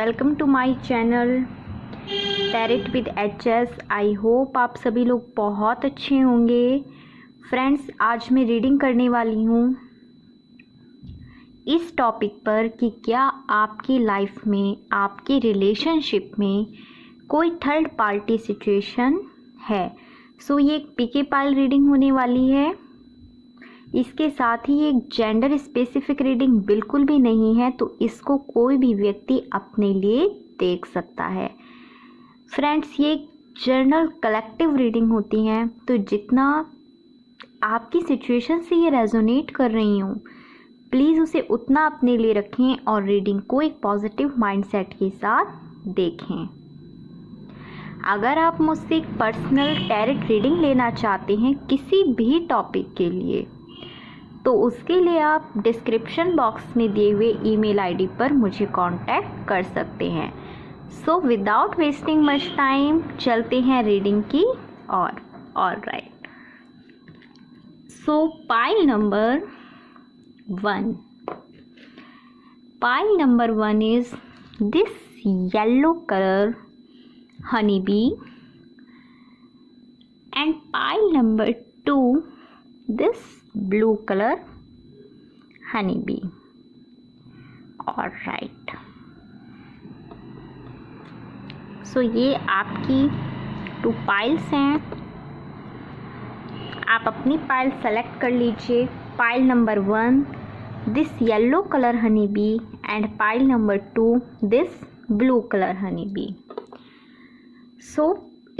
Welcome to my channel tarot with HS. I hope आप सभी लोग बहुत अच्छे होंगे। फ्रेंड्स, आज मैं रीडिंग करने वाली हूँ इस टॉपिक पर कि क्या आपकी लाइफ में, आपके रिलेशनशिप में कोई थर्ड पार्टी सिचुएशन है। सो ये एक पीके पाइल रीडिंग होने वाली है। इसके साथ ही एक जेंडर स्पेसिफिक रीडिंग बिल्कुल भी नहीं है, तो इसको कोई भी व्यक्ति अपने लिए देख सकता है। फ्रेंड्स, ये एक जनरल कलेक्टिव रीडिंग होती हैं, तो जितना आपकी सिचुएशन से ये रेजोनेट कर रही हूँ, प्लीज़ उसे उतना अपने लिए रखें और रीडिंग को एक पॉजिटिव माइंडसेट के साथ देखें। अगर आप मुझसे एक पर्सनल टैरेट रीडिंग लेना चाहते हैं किसी भी टॉपिक के लिए, तो उसके लिए आप डिस्क्रिप्शन बॉक्स में दिए हुए ईमेल आईडी पर मुझे कांटेक्ट कर सकते हैं। So without wasting much time चलते हैं रीडिंग की और alright. So pile number 1 is this yellow color honeybee, and pile number 2 this blue color honeybee. All right, so ये आपकी 2 पाइल्स हैं। आप अपनी पाइल सेलेक्ट कर लीजिए। Pile number 1 this yellow colour honey bee and pile number 2 this blue colour honey bee. So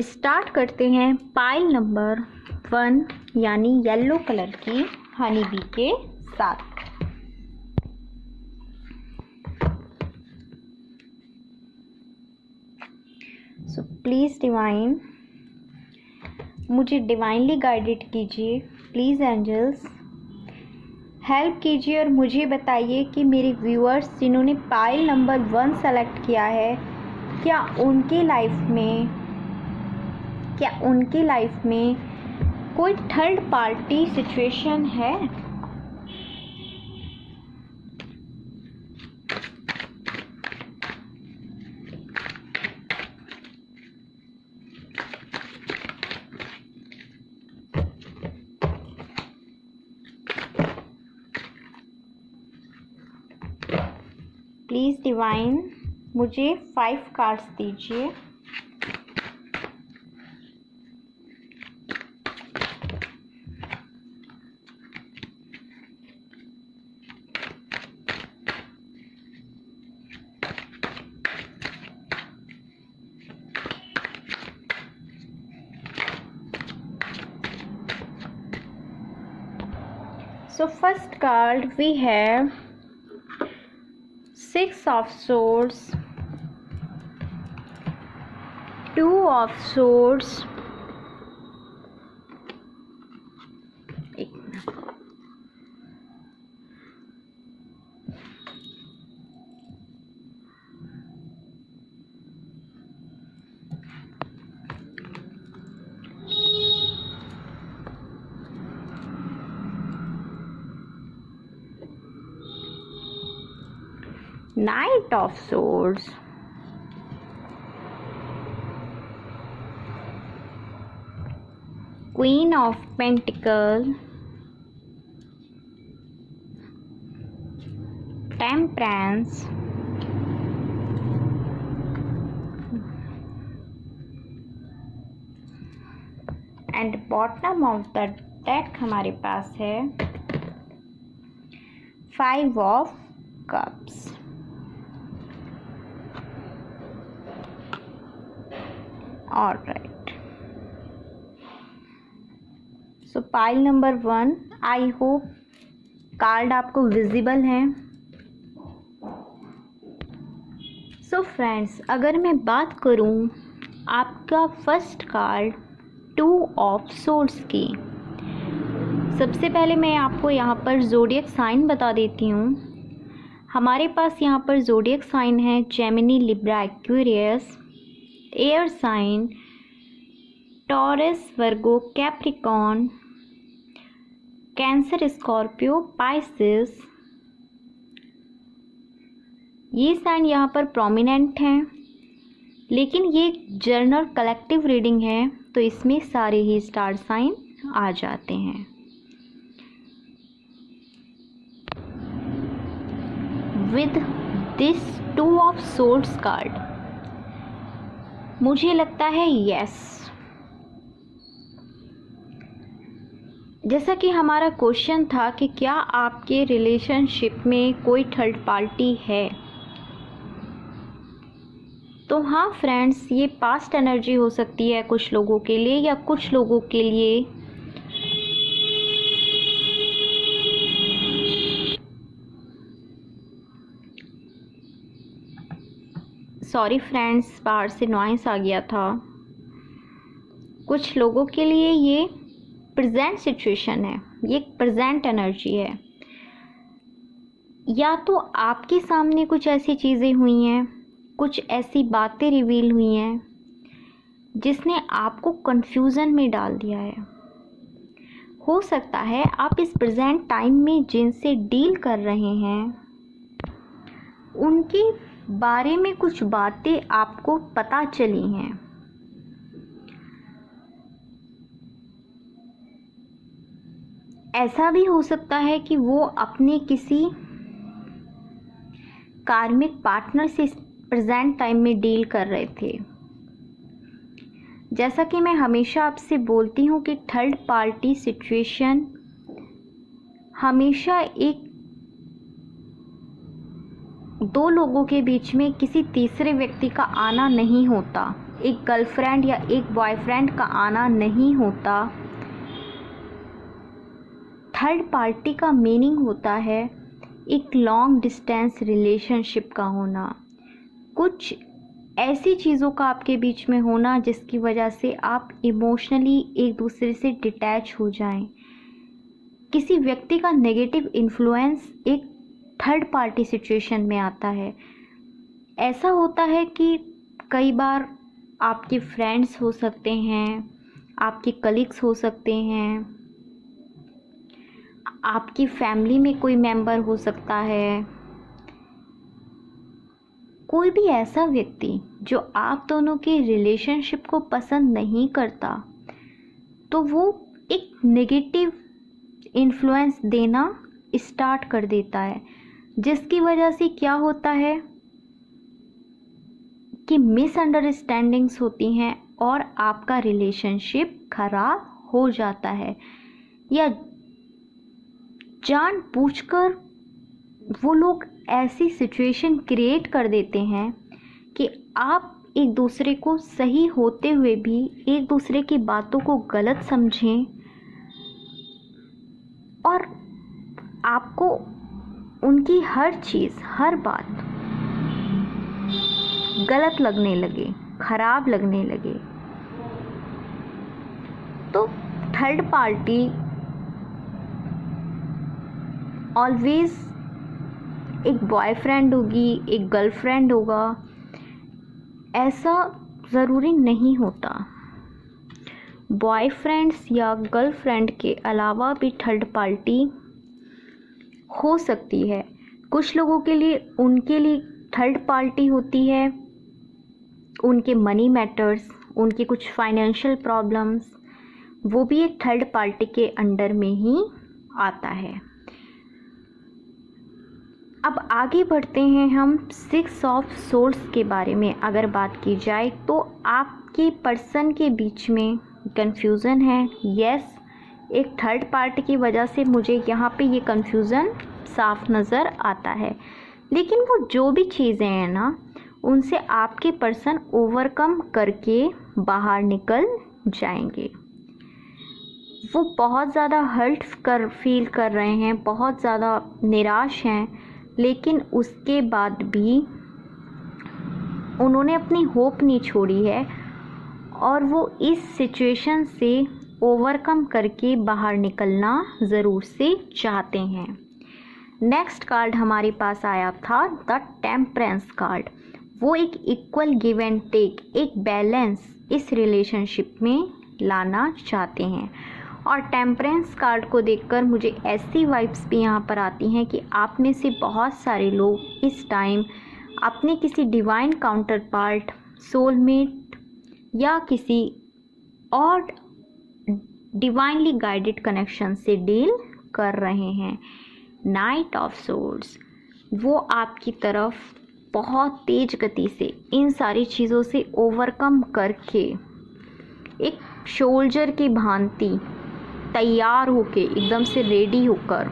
start करते हैं pile number 1 यानी येलो कलर की हनी बी के साथ। सो प्लीज़ डिवाइन, मुझे डिवाइनली गाइडेड कीजिए। प्लीज़ एंजल्स हेल्प कीजिए और मुझे बताइए कि मेरे व्यूअर्स जिन्होंने पाइल नंबर 1 सेलेक्ट किया है, क्या उनकी लाइफ में कोई थर्ड पार्टी सिचुएशन है। प्लीज़ डिवाइन मुझे 5 कार्ड्स दीजिए। So first card we have 6 of swords, 2 of swords, 9 of swords, Queen of Pentacles, Temperance, and bottom of the deck हमारे पास है 5 of Cups। Alright, so pile number 1, I hope card आपको visible हैं। So friends, अगर मैं बात करूं आपका first card 2 of Swords की, सबसे पहले मैं आपको यहाँ पर ज़ोडिएक साइन बता देती हूँ। हमारे पास यहाँ पर ज़ोडिएक साइन है Gemini, Libra, Aquarius, air sign Taurus, Virgo, Capricorn, Cancer, Scorpio, Pisces, ये साइन यहाँ पर प्रोमिनेंट हैं, लेकिन ये जनरल कलेक्टिव रीडिंग है तो इसमें सारे ही स्टार साइन आ जाते हैं। With this 2 of swords card मुझे लगता है यस, जैसा कि हमारा क्वेश्चन था कि क्या आपके रिलेशनशिप में कोई थर्ड पार्टी है, तो हाँ फ्रेंड्स, ये पास्ट एनर्जी हो सकती है कुछ लोगों के लिए, या कुछ लोगों के लिए सॉरी फ्रेंड्स, बाहर से नॉइस आ गया था। कुछ लोगों के लिए ये प्रेजेंट सिचुएशन है, ये प्रेजेंट एनर्जी है, या तो आपके सामने कुछ ऐसी चीज़ें हुई हैं, कुछ ऐसी बातें रिवील हुई हैं जिसने आपको कंफ्यूजन में डाल दिया है। हो सकता है आप इस प्रेजेंट टाइम में जिनसे डील कर रहे हैं उनके बारे में कुछ बातें आपको पता चली हैं। ऐसा भी हो सकता है कि वो अपने किसी कार्मिक पार्टनर से प्रेजेंट टाइम में डील कर रहे थे। जैसा कि मैं हमेशा आपसे बोलती हूँ कि थर्ड पार्टी सिचुएशन हमेशा एक दो लोगों के बीच में किसी तीसरे व्यक्ति का आना नहीं होता, एक गर्लफ्रेंड या एक बॉयफ्रेंड का आना नहीं होता। थर्ड पार्टी का मीनिंग होता है एक लॉन्ग डिस्टेंस रिलेशनशिप का होना, कुछ ऐसी चीज़ों का आपके बीच में होना जिसकी वजह से आप इमोशनली एक दूसरे से डिटैच हो जाएं। किसी व्यक्ति का नेगेटिव इन्फ्लुएंस एक थर्ड पार्टी सिचुएशन में आता है। ऐसा होता है कि कई बार आपके फ्रेंड्स हो सकते हैं, आपके कलीग्स हो सकते हैं, आपकी फैमिली में कोई मेंबर हो सकता है, कोई भी ऐसा व्यक्ति जो आप दोनों के रिलेशनशिप को पसंद नहीं करता, तो वो एक नेगेटिव इन्फ्लुएंस देना स्टार्ट कर देता है, जिसकी वजह से क्या होता है कि मिसअंडरस्टैंडिंग्स होती हैं और आपका रिलेशनशिप खराब हो जाता है, या जानबूझकर वो लोग ऐसी सिचुएशन क्रिएट कर देते हैं कि आप एक दूसरे को सही होते हुए भी एक दूसरे की बातों को गलत समझें और आपको उनकी हर चीज़, हर बात गलत लगने लगे, खराब लगने लगे। तो थर्ड पार्टी ऑलवेज एक बॉयफ्रेंड होगी, एक गर्लफ्रेंड होगा, ऐसा ज़रूरी नहीं होता। बॉयफ्रेंड्स या गर्लफ्रेंड के अलावा भी थर्ड पार्टी हो सकती है। कुछ लोगों के लिए उनके लिए थर्ड पार्टी होती है उनके मनी मैटर्स, उनके कुछ फाइनेंशियल प्रॉब्लम्स, वो भी एक थर्ड पार्टी के अंडर में ही आता है। अब आगे बढ़ते हैं हम 6 ऑफ सोर्ड्स के बारे में अगर बात की जाए तो आपके पर्सन के बीच में कन्फ्यूज़न है। यस, एक थर्ड पार्टी की वजह से मुझे यहाँ पे ये कन्फ्यूज़न साफ नज़र आता है, लेकिन वो जो भी चीज़ें हैं ना, उनसे आपके पर्सन ओवरकम करके बाहर निकल जाएंगे। वो बहुत ज़्यादा हर्ट फील कर रहे हैं, बहुत ज़्यादा निराश हैं, लेकिन उसके बाद भी उन्होंने अपनी होप नहीं छोड़ी है और वो इस सिचुएशन से ओवरकम करके बाहर निकलना ज़रूर से चाहते हैं। नेक्स्ट कार्ड हमारे पास आया था द टेम्परेंस कार्ड। वो एक इक्वल गिव एंड टेक, एक बैलेंस इस रिलेशनशिप में लाना चाहते हैं। और टेम्परेंस कार्ड को देखकर मुझे ऐसी वाइब्स भी यहाँ पर आती हैं कि आप में से बहुत सारे लोग इस टाइम अपने किसी डिवाइन काउंटर पार्ट, सोलमेट या किसी और डिवाइनली गाइडेड कनेक्शन से डील कर रहे हैं। नाइट ऑफ सोर्ड्स, वो आपकी तरफ बहुत तेज गति से इन सारी चीज़ों से ओवरकम करके एक सोल्जर की भांति तैयार होके एकदम से रेडी होकर,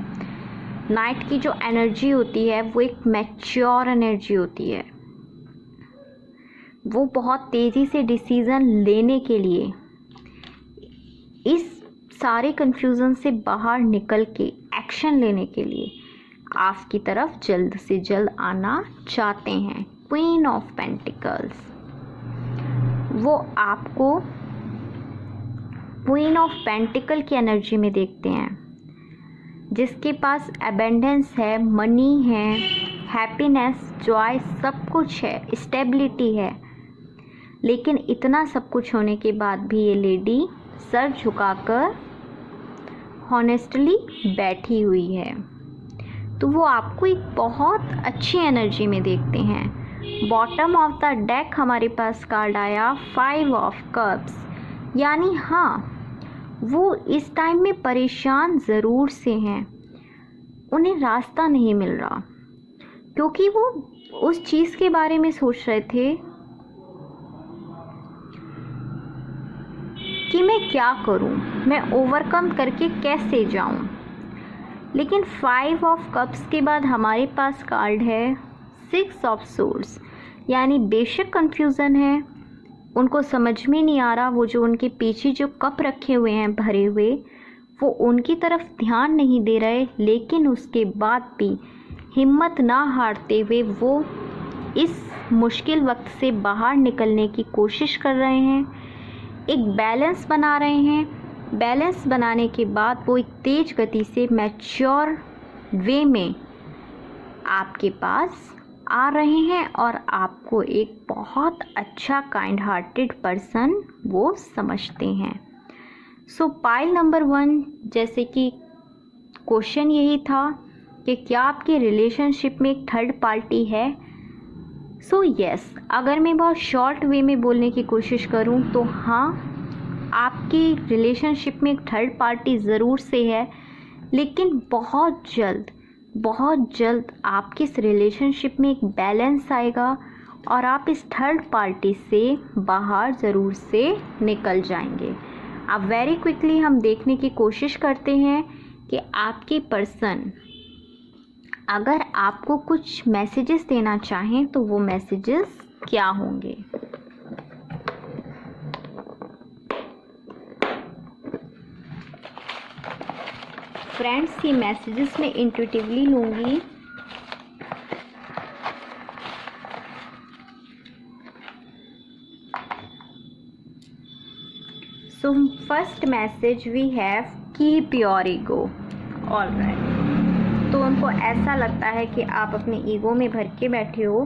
नाइट की जो एनर्जी होती है वो एक मैच्योर एनर्जी होती है। वो बहुत तेज़ी से डिसीज़न लेने के लिए, इस सारे कन्फ्यूज़न से बाहर निकल के एक्शन लेने के लिए आपकी तरफ जल्द से जल्द आना चाहते हैं। क्वीन ऑफ पेंटिकल्स, वो आपको क्वीन ऑफ पेंटिकल की एनर्जी में देखते हैं, जिसके पास एबेंडेंस है, मनी है, हैप्पीनेस, जॉय, सब कुछ है, स्टेबिलिटी है। लेकिन इतना सब कुछ होने के बाद भी ये लेडी सर झुकाकर हॉनेस्टली बैठी हुई है। तो वो आपको एक बहुत अच्छी एनर्जी में देखते हैं। बॉटम ऑफ द डेक हमारे पास कार्ड आया 5 ऑफ कप्स, यानी हाँ, वो इस टाइम में परेशान ज़रूर से हैं। उन्हें रास्ता नहीं मिल रहा, क्योंकि वो उस चीज़ के बारे में सोच रहे थे कि मैं क्या करूं, मैं ओवरकम करके कैसे जाऊं। लेकिन 5 ऑफ कप्स के बाद हमारे पास कार्ड है 6 ऑफ सोर्ड्स, यानी बेशक कन्फ्यूज़न है, उनको समझ में नहीं आ रहा, वो जो उनके पीछे जो कप रखे हुए हैं भरे हुए, वो उनकी तरफ ध्यान नहीं दे रहे। लेकिन उसके बाद भी हिम्मत ना हारते हुए वो इस मुश्किल वक्त से बाहर निकलने की कोशिश कर रहे हैं, एक बैलेंस बना रहे हैं। बैलेंस बनाने के बाद वो एक तेज गति से मैच्योर वे में आपके पास आ रहे हैं और आपको एक बहुत अच्छा काइंड हार्टेड पर्सन वो समझते हैं। सो पाइल नंबर 1, जैसे कि क्वेश्चन यही था कि क्या आपके रिलेशनशिप में एक थर्ड पार्टी है। सो यस, अगर मैं बहुत शॉर्ट वे में बोलने की कोशिश करूं तो हाँ, आपकी रिलेशनशिप में एक थर्ड पार्टी ज़रूर से है, लेकिन बहुत जल्द आपकी इस रिलेशनशिप में एक बैलेंस आएगा और आप इस थर्ड पार्टी से बाहर ज़रूर से निकल जाएंगे। अब वेरी क्विकली हम देखने की कोशिश करते हैं कि आपकी पर्सन अगर आपको कुछ मैसेजेस देना चाहें तो वो मैसेजेस क्या होंगे। फ्रेंड्स, ये मैसेजेस मैं इंट्यूटिवली लूँगी। So first message we have, keep your ego. Alright, तो उनको ऐसा लगता है कि आप अपने ईगो में भर के बैठे हो।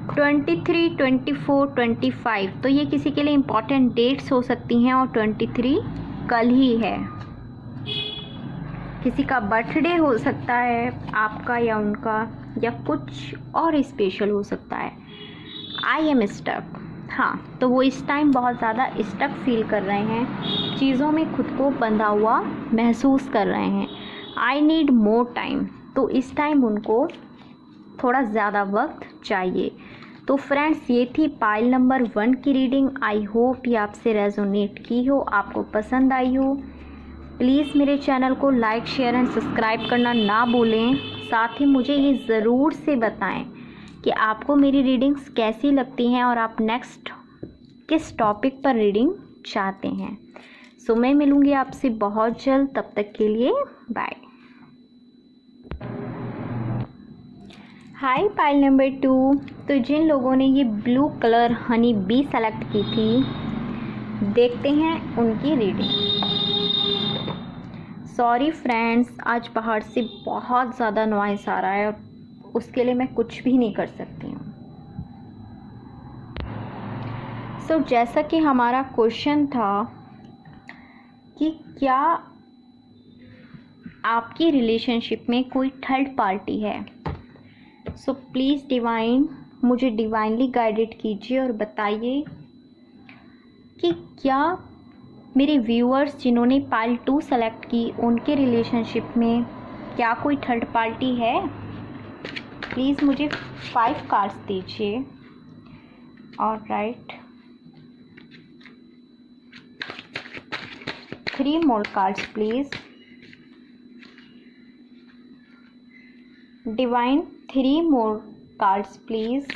23, 24, 25, तो ये किसी के लिए इम्पॉर्टेंट डेट्स हो सकती हैं और 23 कल ही है। किसी का बर्थडे हो सकता है, आपका या उनका, या कुछ और स्पेशल हो सकता है। आई एम स्टक, हाँ, तो वो इस टाइम बहुत ज़्यादा स्टक फील कर रहे हैं, चीज़ों में खुद को बंधा हुआ महसूस कर रहे हैं। आई नीड मोर टाइम, तो इस टाइम उनको थोड़ा ज़्यादा वक्त चाहिए। तो फ्रेंड्स, ये थी पाइल नंबर 1 की रीडिंग। आई होप ये आपसे रेजोनेट की हो, आपको पसंद आई हो। प्लीज़ मेरे चैनल को लाइक, शेयर एंड सब्सक्राइब करना ना भूलें। साथ ही मुझे ये ज़रूर से बताएं कि आपको मेरी रीडिंग्स कैसी लगती हैं और आप नेक्स्ट किस टॉपिक पर रीडिंग चाहते हैं। सो मैं मिलूँगी आपसे बहुत जल्द, तब तक के लिए बाय। हाय पाइल नंबर 2, तो जिन लोगों ने ये blue colour honey bee select की थी, देखते हैं उनकी रीडिंग। सॉरी फ्रेंड्स, आज बाहर से बहुत ज़्यादा नॉइस आ रहा है और उसके लिए मैं कुछ भी नहीं कर सकती हूँ। सो जैसा कि हमारा क्वेश्चन था कि क्या आपकी रिलेशनशिप में कोई थर्ड पार्टी है। सो प्लीज़ डिवाइन मुझे डिवाइनली गाइडेड कीजिए और बताइए कि क्या मेरे व्यूअर्स जिन्होंने पाइल 2 सेलेक्ट की उनके रिलेशनशिप में क्या कोई थर्ड पार्टी है। प्लीज़ मुझे 5 कार्ड्स दीजिए। Alright, 3 more cards please. Divine, 3 more cards please.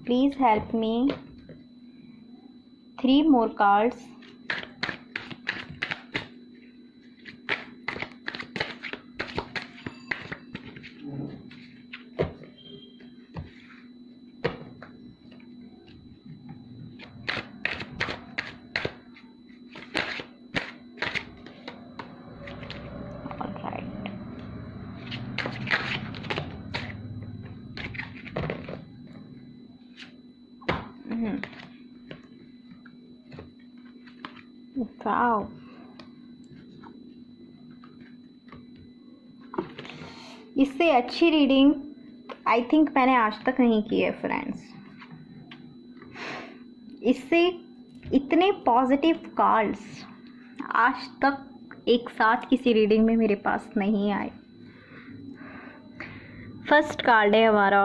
Please help me. 3 more cards. Wow, इससे अच्छी रीडिंग आई थिंक मैंने आज तक नहीं की है फ्रेंड्स। इससे इतने पॉजिटिव कार्ड्स आज तक एक साथ किसी रीडिंग में मेरे पास नहीं आए। फर्स्ट कार्ड है हमारा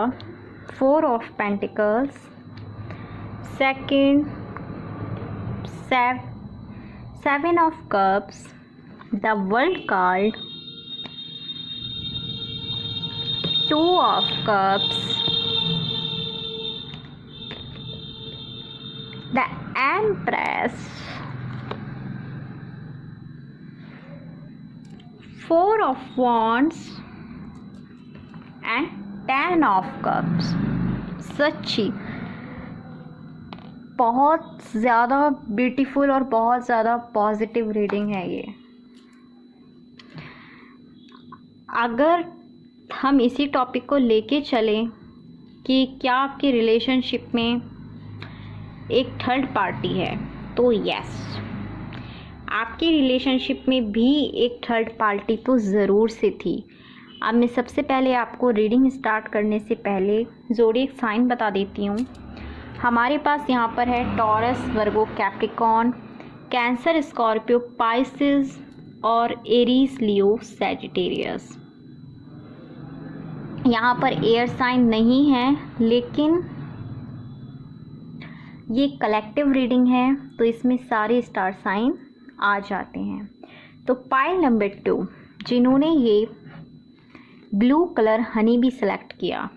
4 of Pentacles, second 7 of Cups, the World card, 2 of Cups, the Empress, 4 of Wands and 10 of Cups। सच्ची बहुत ज़्यादा ब्यूटीफुल और बहुत ज़्यादा पॉजिटिव रीडिंग है ये। अगर हम इसी टॉपिक को लेके चलें कि क्या आपके रिलेशनशिप में एक थर्ड पार्टी है, तो यस, आपके रिलेशनशिप में भी एक थर्ड पार्टी तो ज़रूर से थी। अब मैं सबसे पहले आपको रीडिंग स्टार्ट करने से पहले ज़ोडिएक साइन बता देती हूँ। हमारे पास यहाँ पर है टॉरस, वर्गो, कैप्रिकॉर्न, कैंसर, स्कॉर्पियो, पाइसेस और एरीज, लियो, सैजिटेरियस। यहाँ पर एयर साइन नहीं है, लेकिन ये कलेक्टिव रीडिंग है तो इसमें सारे स्टार साइन आ जाते हैं। तो पाइल नंबर 2 जिन्होंने ये ब्लू कलर हनी भी सेलेक्ट किया,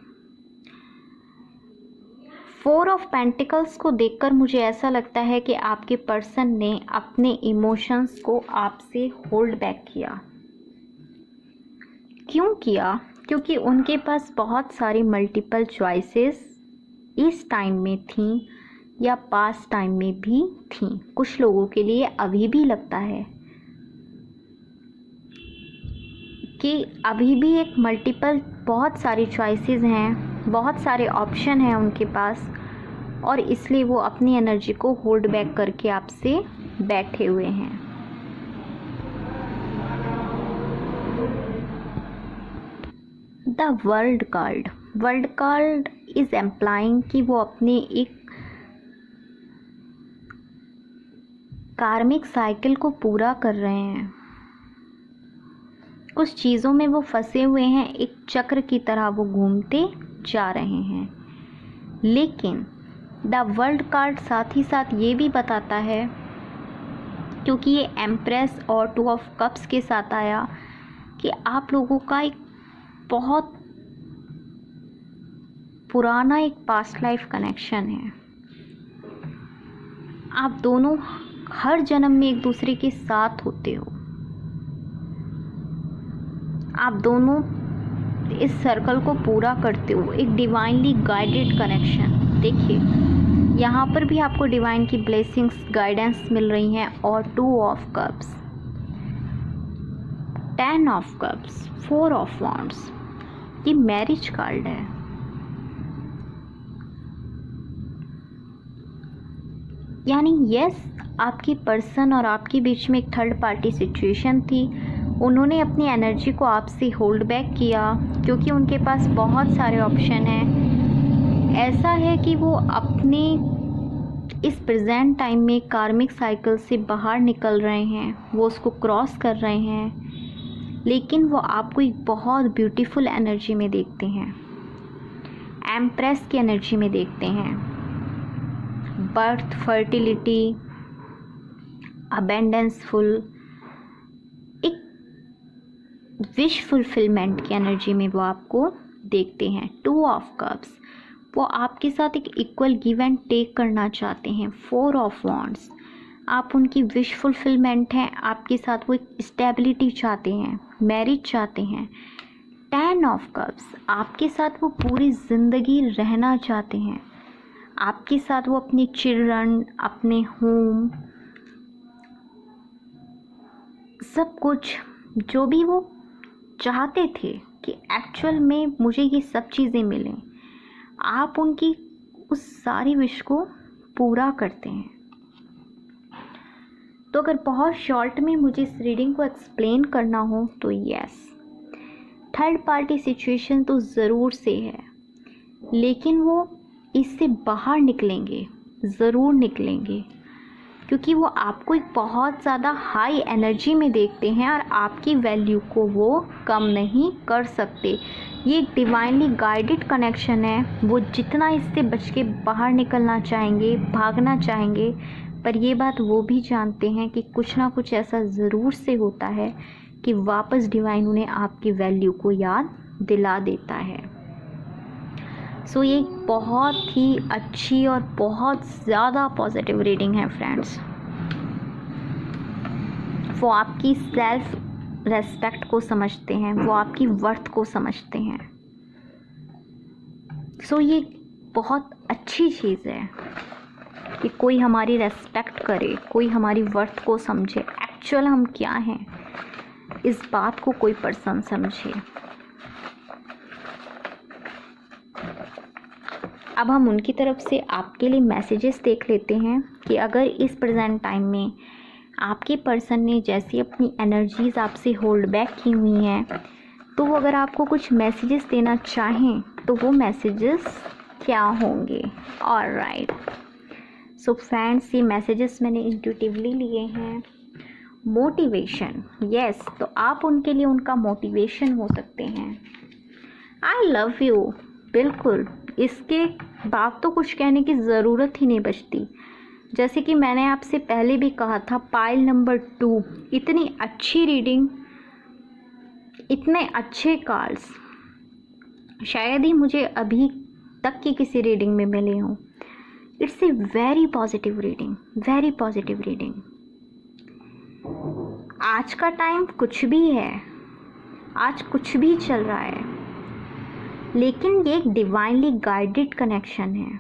4 ऑफ पेंटिकल्स को देखकर मुझे ऐसा लगता है कि आपके पर्सन ने अपने इमोशंस को आपसे होल्ड बैक किया। क्यों किया? क्योंकि उनके पास बहुत सारी मल्टीपल चॉइसेस इस टाइम में थी या पास्ट टाइम में भी थी। कुछ लोगों के लिए अभी भी लगता है कि अभी भी एक मल्टीपल बहुत सारी चॉइसेस हैं, बहुत सारे ऑप्शन हैं उनके पास, और इसलिए वो अपनी एनर्जी को होल्ड बैक करके आपसे बैठे हुए हैं। The world card is implying कि वो अपने एक कार्मिक साइकिल को पूरा कर रहे हैं। कुछ चीज़ों में वो फंसे हुए हैं, एक चक्र की तरह वो घूमते जा रहे हैं। लेकिन द वर्ल्ड कार्ड साथ ही साथ ये भी बताता है, क्योंकि ये एम्प्रेस और 2 ऑफ कप्स के साथ आया, कि आप लोगों का एक बहुत पुराना एक पास्ट लाइफ कनेक्शन है। आप दोनों हर जन्म में एक दूसरे के साथ होते हो। आप दोनों इस सर्कल को पूरा करते हो, एक डिवाइनली गाइडेड कनेक्शन। देखिए यहाँ पर भी आपको डिवाइन की ब्लेसिंग्स, गाइडेंस मिल रही हैं। और 2 of cups, 10 of cups, 4 of wands, ये मैरिज कार्ड है। यानी यस, आपकी पर्सन और आपके बीच में एक थर्ड पार्टी सिचुएशन थी, उन्होंने अपनी एनर्जी को आपसे होल्ड बैक किया क्योंकि उनके पास बहुत सारे ऑप्शन हैं। ऐसा है कि वो अपने इस प्रेजेंट टाइम में कार्मिक साइकिल से बाहर निकल रहे हैं, वो उसको क्रॉस कर रहे हैं, लेकिन वो आपको एक बहुत ब्यूटीफुल एनर्जी में देखते हैं, एम्प्रेस की एनर्जी में देखते हैं। बर्थ, फर्टिलिटी, अबेंडेंसफुल, एक विश फुलफिलमेंट की एनर्जी में वो आपको देखते हैं। 2 ऑफ कप्स, वो आपके साथ एक इक्वल गिव एंड टेक करना चाहते हैं। 4 ऑफ वॉन्ड्स, आप उनकी विश फुलफिलमेंट हैं, आपके साथ वो एक स्टेबिलिटी चाहते हैं, मैरिज चाहते हैं। 10 ऑफ कप्स, आपके साथ वो पूरी ज़िंदगी रहना चाहते हैं, आपके साथ वो अपने चिल्ड्रन, अपने होम, सब कुछ जो भी वो चाहते थे कि एक्चुअल में मुझे ये सब चीज़ें मिलें, आप उनकी उस सारी विश को पूरा करते हैं। तो अगर बहुत शॉर्ट में मुझे इस रीडिंग को एक्सप्लेन करना हो तो यस, थर्ड पार्टी सिचुएशन तो ज़रूर से है, लेकिन वो इससे बाहर निकलेंगे, ज़रूर निकलेंगे, क्योंकि वो आपको एक बहुत ज़्यादा हाई एनर्जी में देखते हैं और आपकी वैल्यू को वो कम नहीं कर सकते। ये एक डिवाइनली गाइडेड कनेक्शन है। वो जितना इससे बच के बाहर निकलना चाहेंगे, भागना चाहेंगे, पर ये बात वो भी जानते हैं कि कुछ ना कुछ ऐसा ज़रूर से होता है कि वापस डिवाइन उन्हें आपकी वैल्यू को याद दिला देता है। सो ये बहुत ही अच्छी और बहुत ज़्यादा पॉजिटिव रीडिंग है फ्रेंड्स। वो आपकी सेल्फ रेस्पेक्ट को समझते हैं, वो आपकी वर्थ को समझते हैं। सो ये बहुत अच्छी चीज़ है कि कोई हमारी रेस्पेक्ट करे, कोई हमारी वर्थ को समझे, एक्चुअल हम क्या हैं इस बात को कोई पर्सन समझे। अब हम उनकी तरफ से आपके लिए मैसेजेस देख लेते हैं कि अगर इस प्रेजेंट टाइम में आपके पर्सन ने जैसी अपनी एनर्जीज़ आपसे होल्ड बैक की हुई हैं, तो वो अगर आपको कुछ मैसेजेस देना चाहें तो वो मैसेजेस क्या होंगे। ऑलराइट, सो फ्रेंड्स, ये मैसेजेस मैंने इंट्यूटिवली लिए हैं। मोटिवेशन, यस, तो आप उनके लिए उनका मोटिवेशन हो सकते हैं। आई लव यू, बिल्कुल, इसके बाद तो कुछ कहने की ज़रूरत ही नहीं बचती। जैसे कि मैंने आपसे पहले भी कहा था, पाइल नंबर 2, इतनी अच्छी रीडिंग, इतने अच्छे कार्ड्स शायद ही मुझे अभी तक की किसी रीडिंग में मिले हों। It's a very positive reading, very positive reading. आज का टाइम कुछ भी है, आज कुछ भी चल रहा है, लेकिन ये एक डिवाइनली गाइडेड कनेक्शन है।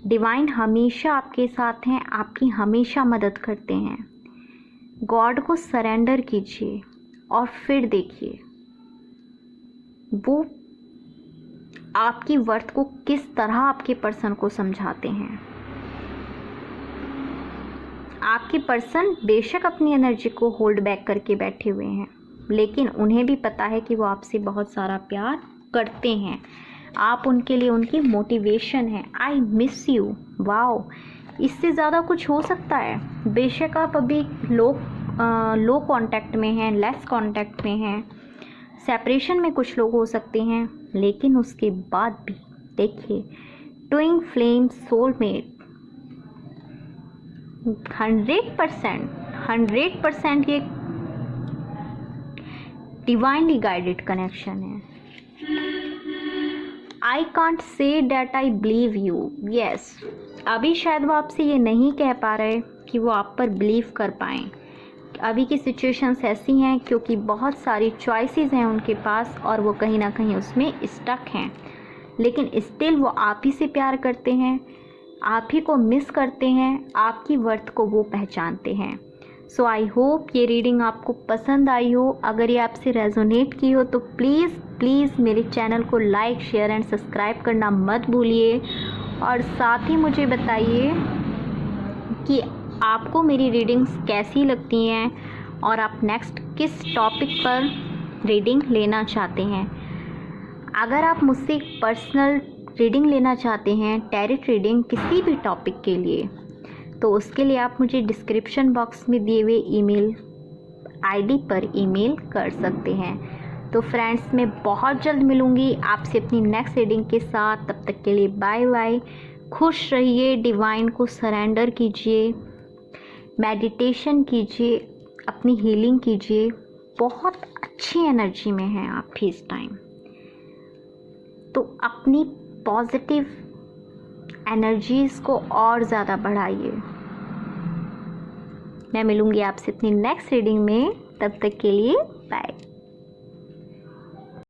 डिवाइन हमेशा आपके साथ हैं, आपकी हमेशा मदद करते हैं। गॉड को सरेंडर कीजिए और फिर देखिए वो आपकी वर्थ को किस तरह आपके पर्सन को समझाते हैं। आपके पर्सन बेशक अपनी एनर्जी को होल्ड बैक करके बैठे हुए हैं, लेकिन उन्हें भी पता है कि वो आपसे बहुत सारा प्यार करते हैं। आप उनके लिए उनकी मोटिवेशन है। आई मिस यू, वाओ, इससे ज़्यादा कुछ हो सकता है। बेशक आप अभी लो कांटेक्ट में हैं, लेस कांटेक्ट में हैं, सेपरेशन में कुछ लोग हो सकते हैं, लेकिन उसके बाद भी देखिए, ट्विन फ्लेम सोलमेट 100% ये डिवाइनली गाइडेड कनेक्शन है। I can't say that I believe you, yes, अभी शायद वो आपसे ये नहीं कह पा रहे कि वो आप पर बिलीव कर पाएँ। अभी की सिचुएशंस ऐसी हैं क्योंकि बहुत सारी चॉइसेस हैं उनके पास और वो कहीं ना कहीं उसमें स्टक हैं, लेकिन स्टिल वो आप ही से प्यार करते हैं, आप ही को मिस करते हैं, आपकी वर्थ को वो पहचानते हैं। सो आई होप ये रीडिंग आपको पसंद आई हो। अगर ये आपसे रेजोनेट की हो तो प्लीज़ मेरे चैनल को लाइक, शेयर एंड सब्सक्राइब करना मत भूलिए, और साथ ही मुझे बताइए कि आपको मेरी रीडिंग्स कैसी लगती हैं, और आप नेक्स्ट किस टॉपिक पर रीडिंग लेना चाहते हैं। अगर आप मुझसे एक पर्सनल रीडिंग लेना चाहते हैं, टैरोट रीडिंग किसी भी टॉपिक के लिए, तो उसके लिए आप मुझे डिस्क्रिप्शन बॉक्स में दिए हुए ईमेल आईडी पर ईमेल कर सकते हैं। तो फ्रेंड्स, मैं बहुत जल्द मिलूँगी आपसे अपनी नेक्स्ट रीडिंग के साथ। तब तक के लिए बाय बाय। खुश रहिए, डिवाइन को सरेंडर कीजिए, मेडिटेशन कीजिए, अपनी हीलिंग कीजिए। बहुत अच्छी एनर्जी में हैं आप भी इस टाइम, तो अपनी पॉजिटिव एनर्जीज़ को और ज़्यादा बढ़ाइए। मैं मिलूँगी आपसे अपनी नेक्स्ट रीडिंग में, तब तक के लिए